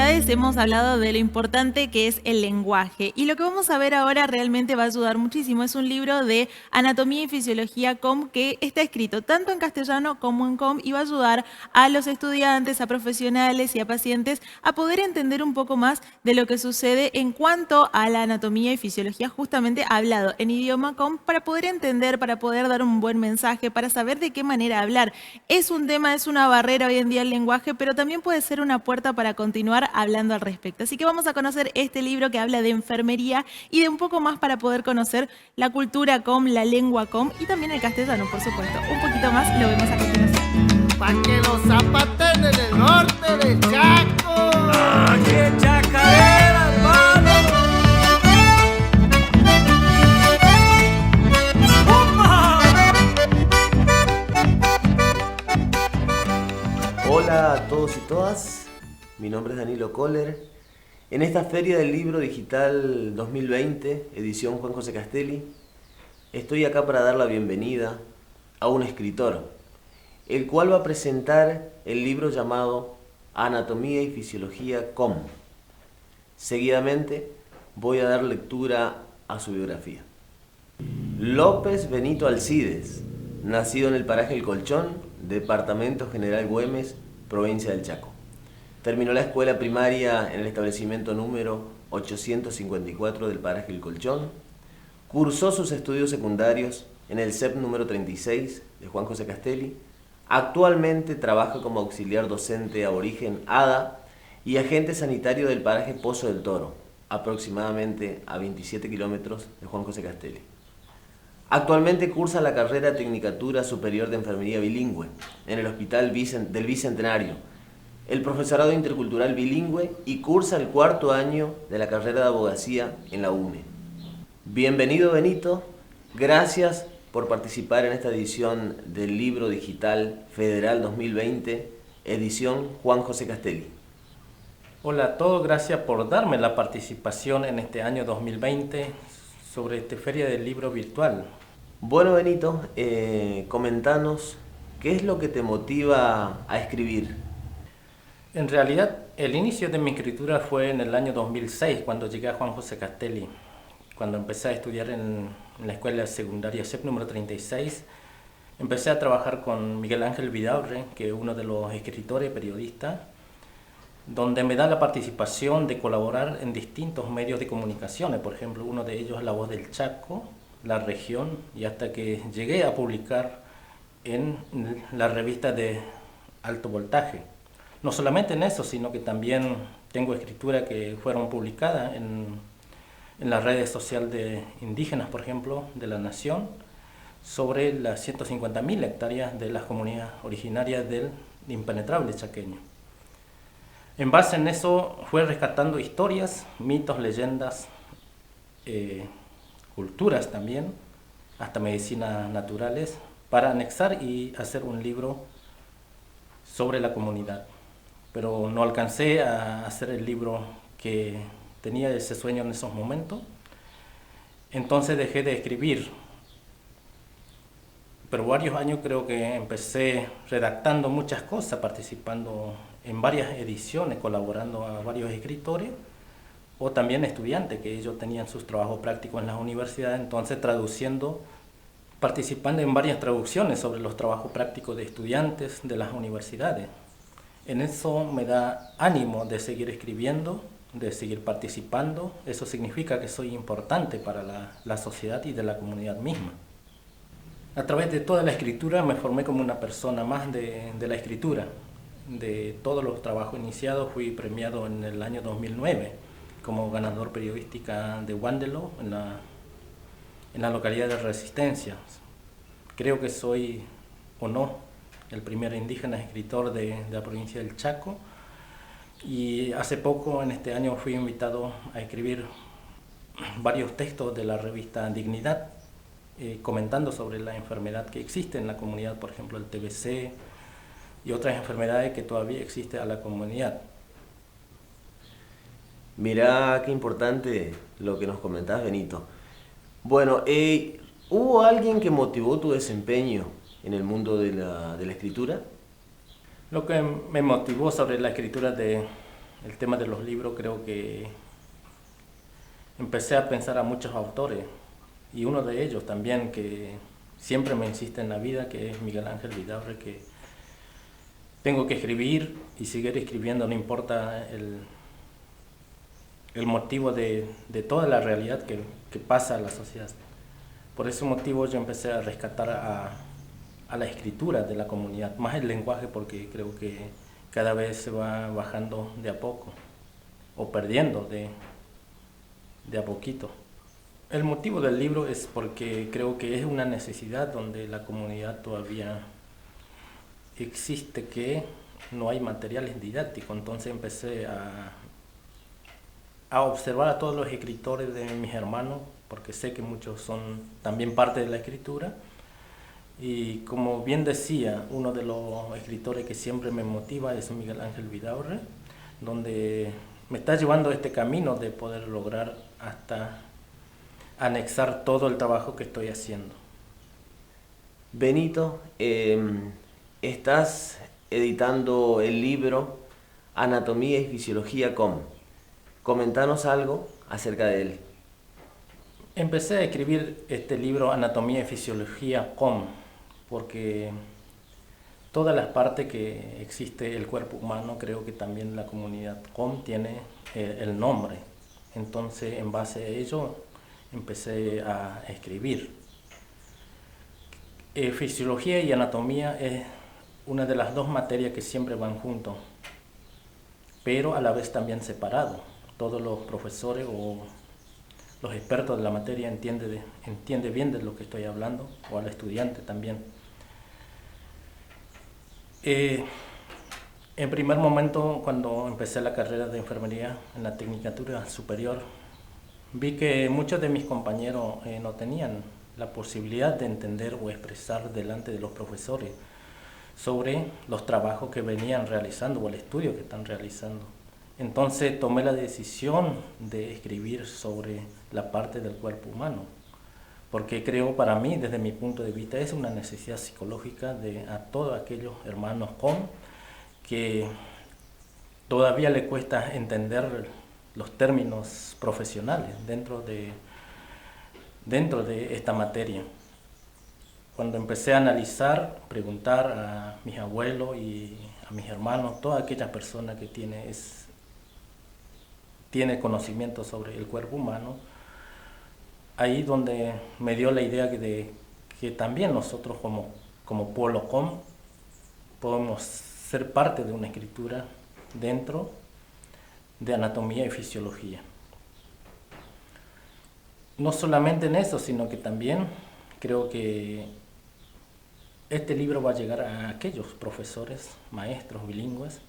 oportunidades hemos hablado de lo importante que es el lenguaje y lo que vamos a ver ahora realmente va a ayudar muchísimo. Es un libro de Anatomía y Fisiología COM que está escrito tanto en castellano como en COM y va a ayudar a los estudiantes, a profesionales y a pacientes a poder entender un poco más de lo que sucede en cuanto a la anatomía y fisiología justamente hablado en idioma COM para poder entender, para poder dar un buen mensaje, para saber de qué manera hablar. Es un tema, es una barrera hoy en día el lenguaje, pero también puede ser una puerta para continuar hablando al respecto. Así que vamos a conocer este libro que habla de enfermería y de un poco más para poder conocer la cultura COM, la lengua COM y también el castellano, por supuesto. Un poquito más lo vemos a continuación. Pa' que los zapaten en el norte del Chaco. ¡Ah, qué chacarera, hermano! Hola a todos y todas, mi nombre es Danilo Kohler. En esta Feria del Libro Digital 2020, edición Juan José Castelli, estoy acá para dar la bienvenida a un escritor, el cual va a presentar el libro llamado Anatomía y Fisiología COM. Seguidamente voy a dar lectura a su biografía. López Benito Alcides, nacido en el paraje El Colchón, departamento General Güemes, provincia del Chaco. Terminó la escuela primaria en el establecimiento número 854 del paraje El Colchón. Cursó sus estudios secundarios en el CEP número 36 de Juan José Castelli. Actualmente trabaja como auxiliar docente aborigen ADA y agente sanitario del paraje Pozo del Toro, aproximadamente a 27 kilómetros de Juan José Castelli. Actualmente cursa la carrera Tecnicatura Superior de Enfermería Bilingüe en el Hospital del Bicentenario, el profesorado intercultural bilingüe y cursa el cuarto año de la carrera de abogacía en la UNE. Bienvenido, Benito, gracias por participar en esta edición del Libro Digital Federal 2020, edición Juan José Castelli. Hola a todos, gracias por darme la participación en este año 2020 sobre esta Feria del Libro Virtual. Bueno, Benito, comentanos, ¿qué es lo que te motiva a escribir? En realidad, el inicio de mi escritura fue en el año 2006, cuando llegué a Juan José Castelli, cuando empecé a estudiar en la escuela secundaria CEP número 36. Empecé a trabajar con Miguel Ángel Vidaurre, que es uno de los escritores y periodistas, donde me da la participación de colaborar en distintos medios de comunicaciones. Por ejemplo, uno de ellos es La Voz del Chaco, La Región, y hasta que llegué a publicar en la revista de Alto Voltaje. No solamente en eso, sino que también tengo escrituras que fueron publicadas en las redes sociales de indígenas, por ejemplo, de la Nación, sobre las 150.000 hectáreas de las comunidades originarias del impenetrable chaqueño. En base en eso fue rescatando historias, mitos, leyendas, culturas también, hasta medicinas naturales, para anexar y hacer un libro sobre la comunidad. Pero no alcancé a hacer el libro que tenía ese sueño en esos momentos, entonces dejé de escribir. Pero varios años creo que empecé redactando muchas cosas, participando en varias ediciones, colaborando a varios escritores o también estudiantes que ellos tenían sus trabajos prácticos en las universidades, entonces traduciendo, participando en varias traducciones sobre los trabajos prácticos de estudiantes de las universidades. En eso me da ánimo de seguir escribiendo, de seguir participando. Eso significa que soy importante para la sociedad y de la comunidad misma. A través de toda la escritura me formé como una persona más de la escritura. De todos los trabajos iniciados fui premiado en el año 2009 como ganador periodística de Wandelo en la localidad de Resistencia. Creo que soy, o no, el primer indígena escritor de la provincia del Chaco. Y hace poco, en este año, fui invitado a escribir varios textos de la revista Dignidad, comentando sobre la enfermedad que existe en la comunidad, por ejemplo el TBC y otras enfermedades que todavía existen a la comunidad. Mirá qué importante lo que nos comentás, Benito. Bueno, ¿hubo alguien que motivó tu desempeño en el mundo de la escritura? Lo que me motivó sobre la escritura de el tema de los libros, creo que empecé a pensar a muchos autores, y uno de ellos también que siempre me insiste en la vida, que es Miguel Ángel Vidaurre, que tengo que escribir y seguir escribiendo, no importa el motivo de toda la realidad que pasa a la sociedad. Por ese motivo yo empecé a rescatar a la escritura de la comunidad, más el lenguaje, porque creo que cada vez se va bajando de a poco, o perdiendo de a poquito. El motivo del libro es porque creo que es una necesidad donde la comunidad todavía existe, que no hay materiales didácticos. Entonces empecé a observar a todos los escritores de mis hermanos, porque sé que muchos son también parte de la escritura. Y como bien decía, uno de los escritores que siempre me motiva es Miguel Ángel Vidaurre, donde me está llevando este camino de poder lograr hasta anexar todo el trabajo que estoy haciendo. Benito, estás editando el libro Anatomía y Fisiología Com. Comentanos algo acerca de él. Empecé a escribir este libro Anatomía y Fisiología Com porque todas las partes que existe el cuerpo humano, creo que también la comunidad Com tiene el nombre. Entonces, en base a ello, empecé a escribir. Fisiología y anatomía es una de las dos materias que siempre van juntos, pero a la vez también separados. Todos los profesores o los expertos de la materia entienden bien de lo que estoy hablando, o al estudiante también. En primer momento, cuando empecé la carrera de enfermería en la Tecnicatura Superior, vi que muchos de mis compañeros no tenían la posibilidad de entender o expresar delante de los profesores sobre los trabajos que venían realizando o el estudio que están realizando. Entonces tomé la decisión de escribir sobre la parte del cuerpo humano, porque creo, para mí, desde mi punto de vista, es una necesidad psicológica de a todos aquellos hermanos con que todavía le cuesta entender los términos profesionales dentro de esta materia. Cuando empecé a analizar, preguntar a mis abuelos y a mis hermanos, todas aquellas personas que tiene conocimiento sobre el cuerpo humano, ahí donde me dio la idea de que también nosotros como Pueblo Com podemos ser parte de una escritura dentro de anatomía y fisiología. No solamente en eso, sino que también creo que este libro va a llegar a aquellos profesores, maestros bilingües,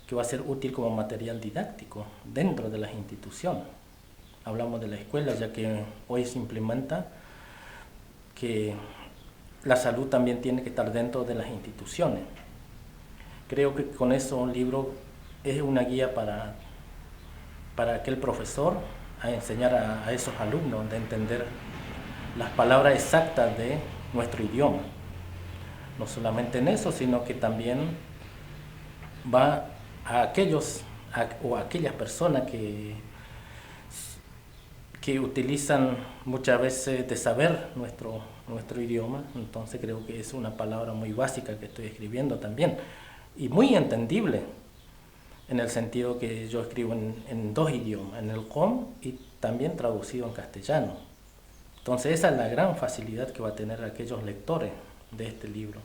que va a ser útil como material didáctico dentro de las instituciones. Hablamos de la escuela, ya que hoy se implementa que la salud también tiene que estar dentro de las instituciones. Creo que con eso un libro es una guía para aquel profesor a enseñar a esos alumnos de entender las palabras exactas de nuestro idioma. No solamente en eso, sino que también va a aquellas personas que utilizan muchas veces de saber nuestro idioma. Entonces creo que es una palabra muy básica que estoy escribiendo también, y muy entendible, en el sentido que yo escribo en dos idiomas, en el Com y también traducido en castellano. Entonces esa es la gran facilidad que va a tener aquellos lectores de este libro.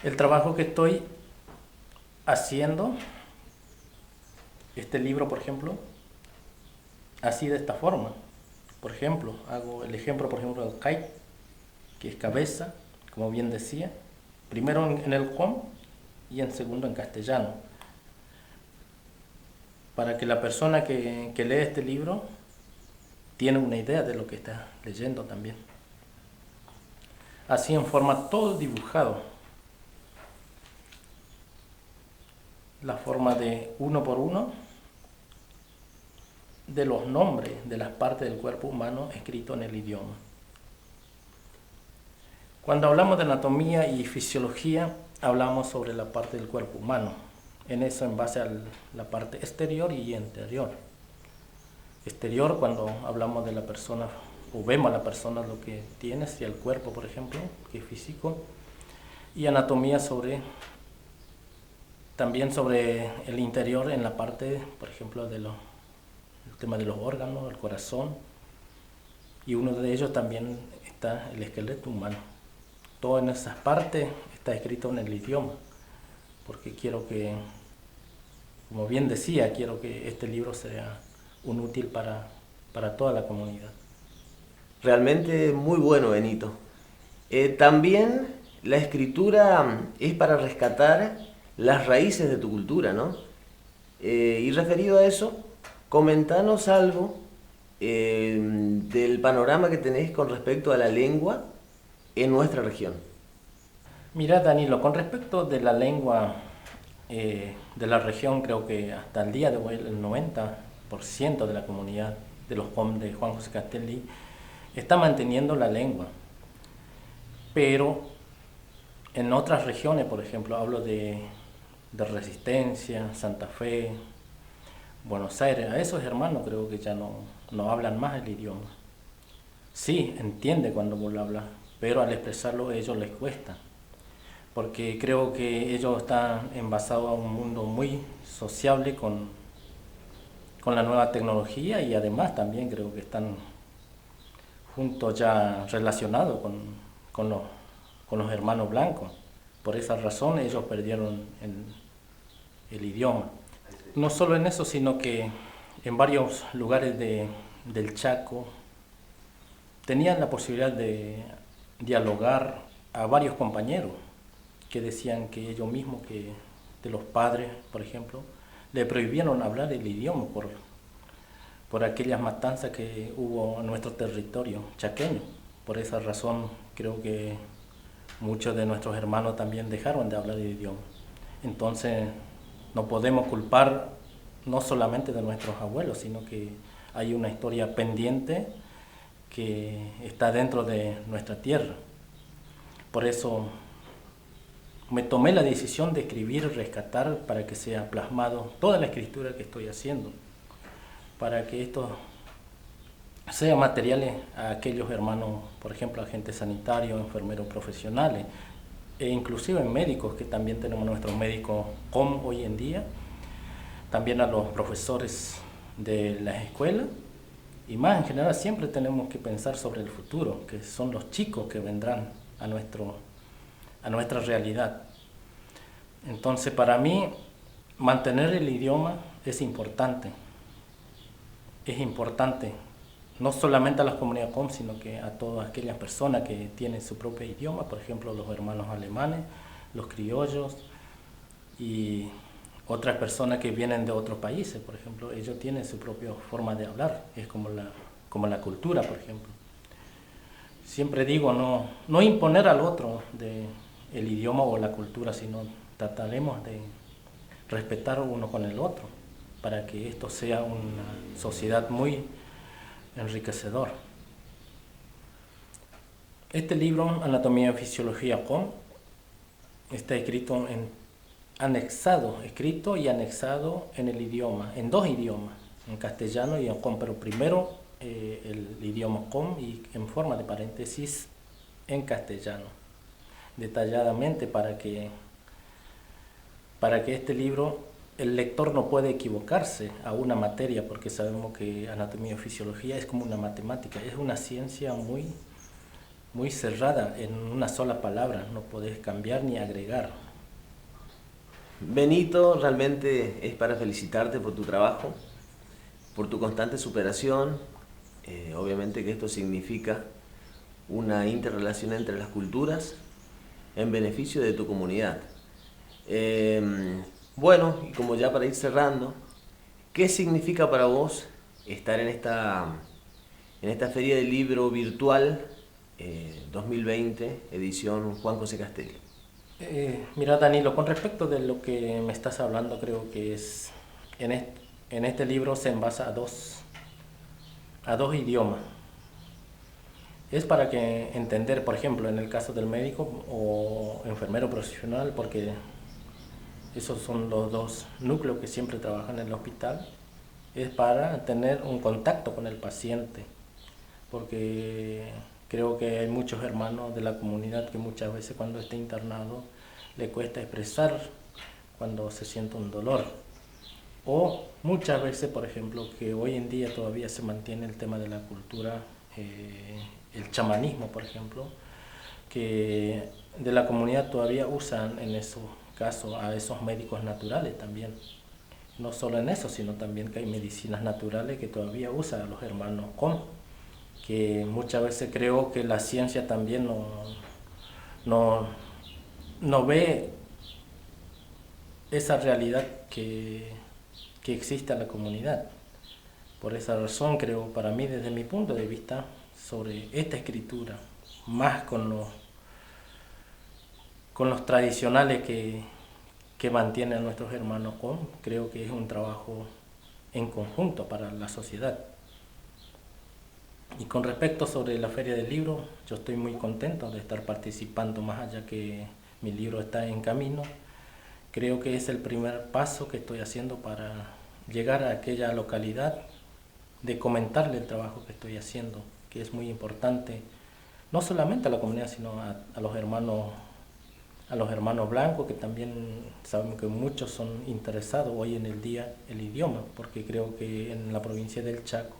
El trabajo que estoy haciendo, este libro, por ejemplo, así de esta forma. Por ejemplo, hago el ejemplo, por ejemplo, del CAI, que es cabeza, como bien decía, primero en el Com y en segundo en castellano, para que la persona que lee este libro tiene una idea de lo que está leyendo también. Así en forma todo dibujado, la forma de uno por uno de los nombres de las partes del cuerpo humano escrito en el idioma. Cuando hablamos de anatomía y fisiología, hablamos sobre la parte del cuerpo humano, en eso en base a la parte exterior y interior. Exterior cuando hablamos de la persona o vemos a la persona lo que tiene, si el cuerpo por ejemplo, que es físico, y anatomía también sobre el interior en la parte, por ejemplo, el tema de los órganos, el corazón, y uno de ellos también está el esqueleto humano. Todo en esas partes está escrito en el idioma, porque quiero que, como bien decía, quiero que este libro sea un útil para toda la comunidad. Realmente muy bueno, Benito. También la escritura es para rescatar las raíces de tu cultura, ¿no? Y referido a eso, comentanos algo del panorama que tenés con respecto a la lengua en nuestra región. Mira, Danilo, con respecto de la lengua de la región, creo que hasta el día de hoy el 90% de la comunidad de los COM de Juan José Castelli está manteniendo la lengua. Pero en otras regiones, por ejemplo, hablo de Resistencia, Santa Fe, Buenos Aires, a esos hermanos creo que ya no hablan más el idioma. Sí, entiende cuando vos lo hablas, pero al expresarlo a ellos les cuesta, porque creo que ellos están envasados a un mundo muy sociable con la nueva tecnología, y además también creo que están juntos ya relacionados con los hermanos blancos. Por esa razón ellos perdieron el idioma. No solo en eso, sino que en varios lugares del Chaco tenían la posibilidad de dialogar a varios compañeros que decían que ellos mismos, que de los padres, por ejemplo, le prohibieron hablar el idioma por aquellas matanzas que hubo en nuestro territorio chaqueño. Por esa razón creo que muchos de nuestros hermanos también dejaron de hablar el idioma. Entonces no podemos culpar no solamente de nuestros abuelos, sino que hay una historia pendiente que está dentro de nuestra tierra. Por eso me tomé la decisión de escribir y rescatar para que sea plasmado toda la escritura que estoy haciendo, para que esto sea materiales a aquellos hermanos, por ejemplo, agentes sanitarios, enfermeros profesionales, e inclusive médicos, que también tenemos nuestros médicos COM hoy en día, también a los profesores de las escuelas, y más en general siempre tenemos que pensar sobre el futuro, que son los chicos que vendrán a nuestra realidad. Entonces para mí mantener el idioma es importante no solamente a las comunidades COM, sino que a todas aquellas personas que tienen su propio idioma, por ejemplo los hermanos alemanes, los criollos y otras personas que vienen de otros países, por ejemplo, ellos tienen su propia forma de hablar, es como la cultura, por ejemplo. Siempre digo, no imponer al otro el idioma o la cultura, sino trataremos de respetar uno con el otro, para que esto sea una sociedad muy enriquecedor. Este libro, Anatomía y Fisiología COM, está escrito escrito y anexado en el idioma, en dos idiomas, en castellano y en COM, pero primero el idioma COM y en forma de paréntesis en castellano, detalladamente para que este libro, el lector no puede equivocarse a una materia, porque sabemos que anatomía y fisiología es como una matemática, es una ciencia muy, muy cerrada en una sola palabra, no podés cambiar ni agregar. Benito, realmente es para felicitarte por tu trabajo, por tu constante superación. Obviamente que esto significa una interrelación entre las culturas en beneficio de tu comunidad. Bueno, y como ya para ir cerrando, ¿qué significa para vos estar en esta Feria del Libro Virtual 2020, edición Juan José Castelli? Mira, Danilo, con respecto de lo que me estás hablando, creo que en este libro se envasa a dos idiomas. Es para que entender, por ejemplo, en el caso del médico o enfermero profesional, porque esos son los dos núcleos que siempre trabajan en el hospital, es para tener un contacto con el paciente, porque creo que hay muchos hermanos de la comunidad que muchas veces cuando está internado le cuesta expresar cuando se siente un dolor. O muchas veces, por ejemplo, que hoy en día todavía se mantiene el tema de la cultura, el chamanismo, por ejemplo, que de la comunidad todavía usan en esos casos a esos médicos naturales también. No solo en eso, sino también que hay medicinas naturales que todavía usan a los hermanos Com, que muchas veces creo que la ciencia también no ve esa realidad que existe en la comunidad. Por esa razón creo, para mí desde mi punto de vista, sobre esta escritura, más con los tradicionales que mantienen a nuestros hermanos Com, creo que es un trabajo en conjunto para la sociedad. Y con respecto sobre la Feria del Libro, yo estoy muy contento de estar participando, más allá que mi libro está en camino. Creo que es el primer paso que estoy haciendo para llegar a aquella localidad, de comentarle el trabajo que estoy haciendo, que es muy importante, no solamente a la comunidad, sino a los hermanos blancos, que también sabemos que muchos son interesados hoy en el día el idioma, porque creo que en la provincia del Chaco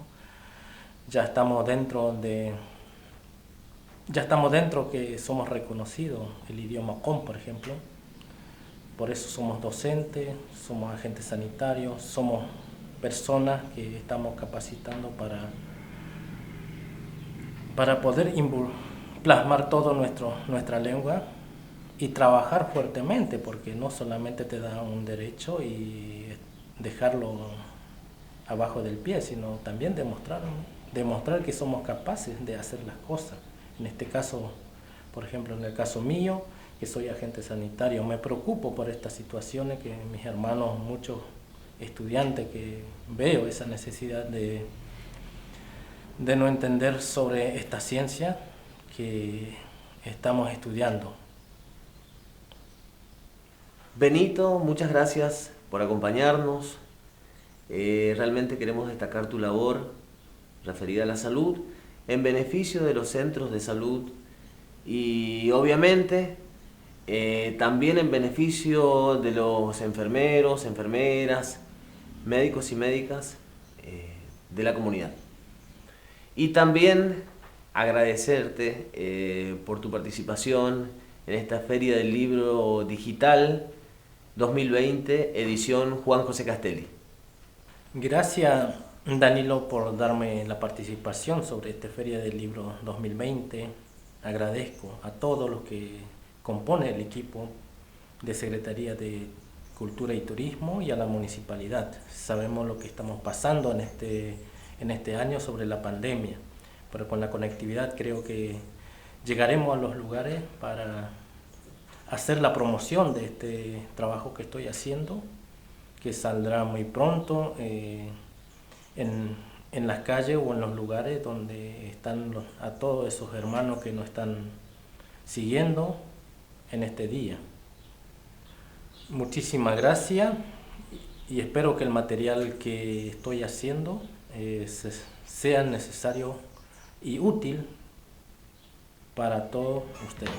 ya estamos dentro que somos reconocidos el idioma Com, por ejemplo. Por eso somos docentes, somos agentes sanitarios, somos personas que estamos capacitando para poder plasmar todo nuestra lengua y trabajar fuertemente, porque no solamente te da un derecho y dejarlo abajo del pie, sino también demostrar que somos capaces de hacer las cosas. En este caso, por ejemplo, en el caso mío, que soy agente sanitario, me preocupo por estas situaciones que mis hermanos, muchos estudiantes, que veo esa necesidad de no entender sobre esta ciencia que estamos estudiando. Benito, muchas gracias por acompañarnos. Realmente queremos destacar tu labor referida a la salud en beneficio de los centros de salud y obviamente también en beneficio de los enfermeros, enfermeras, médicos y médicas de la comunidad. Y también agradecerte por tu participación en esta Feria del Libro Digital 2020, edición Juan José Castelli. Gracias, Danilo, por darme la participación sobre esta Feria del Libro 2020. Agradezco a todos los que componen el equipo de Secretaría de Cultura y Turismo y a la municipalidad. Sabemos lo que estamos pasando en este año sobre la pandemia, pero con la conectividad creo que llegaremos a los lugares para hacer la promoción de este trabajo que estoy haciendo, que saldrá muy pronto en las calles o en los lugares donde están a todos esos hermanos que nos están siguiendo en este día. Muchísimas gracias y espero que el material que estoy haciendo sea necesario y útil para todos ustedes.